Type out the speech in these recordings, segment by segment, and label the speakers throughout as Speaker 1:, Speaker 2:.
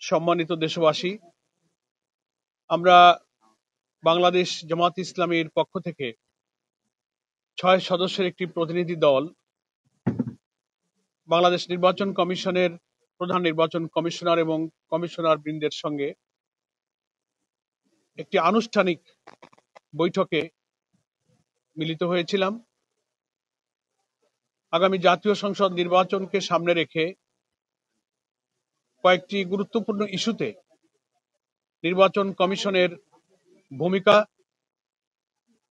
Speaker 1: সম্মানিত দেশবাসী, আমরা বাংলাদেশ জামাত ইসলামীর পক্ষ থেকে ৬ সদস্যের একটি প্রতিনিধি দল বাংলাদেশ নির্বাচন কমিশনের প্রধান নির্বাচন কমিশনার এবং কমিশনার বৃন্দের সঙ্গে একটি আনুষ্ঠানিক বৈঠকে মিলিত হয়েছিলাম। আগামী জাতীয় সংসদ নির্বাচনকে সামনে রেখে কয়েকটি গুরুত্বপূর্ণ ইস্যুতে নির্বাচন কমিশনের ভূমিকা,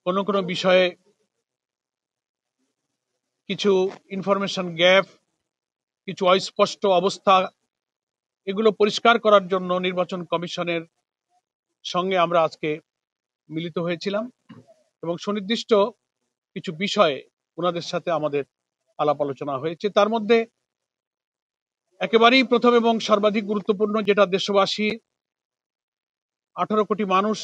Speaker 1: কোনো কোনো বিষয়ে কিছু ইনফরমেশন গ্যাপ, কিছু অস্পষ্ট অবস্থা, এগুলো পরিষ্কার করার জন্য নির্বাচন কমিশনের সঙ্গে আমরা আজকে মিলিত হয়েছিলাম এবং সুনির্দিষ্ট কিছু বিষয়ে ওনাদের সাথে আমাদের আলাপ আলোচনা হয়েছে। তার মধ্যে একেবারেই প্রথম এবং সর্বাধিক গুরুত্বপূর্ণ, যেটা দেশবাসী 18 কোটি মানুষ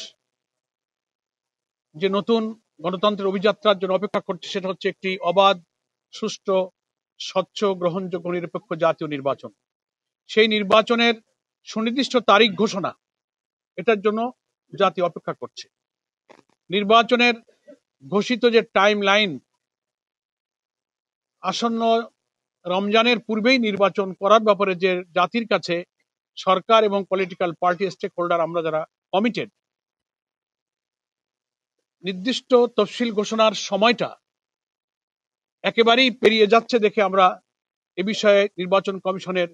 Speaker 1: যে নতুন গণতন্ত্রের অভিযাত্রার জন্য অপেক্ষা করছে, সেটা হচ্ছে একটি অবাধ, সুষ্ঠু, স্বচ্ছ, গ্রহণযোগ্য, নিরপেক্ষ জাতীয় নির্বাচন। সেই নির্বাচনের সুনির্দিষ্ট তারিখ ঘোষণা, এটার জন্য জাতি অপেক্ষা করছে। নির্বাচনের ঘোষিত যে টাইম লাইন, আসন্ন রমজানের পূর্বেই নির্বাচন করার ব্যাপারে যে জাতির কাছে সরকার এবং পলিটিক্যাল পার্টি স্টেক হোল্ডার আমরা যারা কমিটেড, নির্দিষ্ট তফসিল ঘোষণার সময়টা একেবারেই পেরিয়ে যাচ্ছে দেখে আমরা এ বিষয়ে নির্বাচন কমিশনের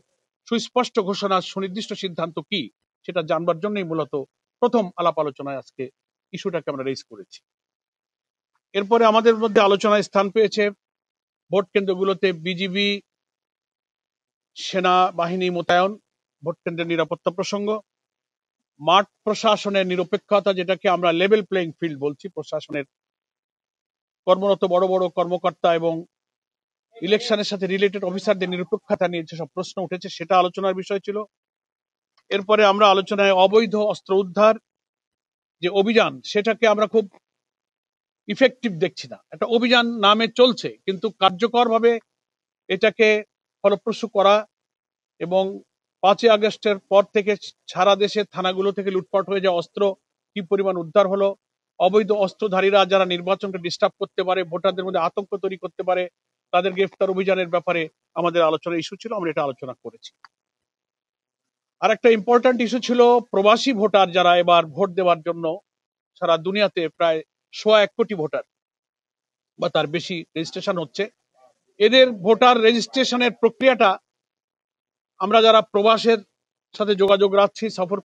Speaker 1: সুস্পষ্ট ঘোষণা, সুনির্দিষ্ট সিদ্ধান্ত কি, সেটা জানবার জন্যই মূলত প্রথম আলাপ আলোচনায় আজকে ইস্যুটাকে আমরা রেজ করেছি। এরপরে আমাদের মধ্যে আলোচনায় স্থান পেয়েছে ভোট কেন্দ্রগুলোতে বিজিবি সেনাবাহিনী মোতায়েন, ভোট কেন্দ্রের নিরাপত্তা প্রসঙ্গ, মাঠ প্রশাসনের নিরপেক্ষতা, যেটাকে আমরা লেভেল প্লেইং ফিল্ড বলছি, প্রশাসনের কর্মরত বড় বড় কর্মকর্তা এবং ইলেকশনের সাথে রিলেটেড অফিসারদের নিরপেক্ষতা নিয়ে যেসব প্রশ্ন উঠেছে, সেটা আলোচনার বিষয় ছিল। এরপরে আমরা আলোচনায় অবৈধ অস্ত্র উদ্ধার যে অভিযান, সেটাকে আমরা খুব ইফেক্টিভ দেখছি না। একটা অভিযান নামে চলছে, কিন্তু কার্যকরভাবে এটাকে ফলপ্রসূ করা এবং 5ই আগস্টের পর থেকে সারা দেশের থানাগুলো থেকে লুটপাট হয়ে যাওয়া অস্ত্র কি পরিমাণ উদ্ধার হলো, অবৈধ অস্ত্রধারীরা যারা নির্বাচনকে ডিস্টার্ব করতে পারে, ভোটারদের মধ্যে আতঙ্ক তৈরি করতে পারে, তাদের গ্রেফতার অভিযানের ব্যাপারে আমাদের আলোচনার ইস্যু ছিল, আমরা এটা আলোচনা করেছি। আর একটা ইম্পর্ট্যান্ট ইস্যু ছিল প্রবাসী ভোটার যারা এবার ভোট দেওয়ার জন্য সারা দুনিয়াতে প্রায় 1.25 কোটি ভোটার বা তার বেশি রেজিস্ট্রেশন হচ্ছে। এদের ভোটার রেজিস্ট্রেশনের প্রক্রিয়াটা আমরা যারা প্রবাসের সাথে যোগাযোগ রাখছি, সফর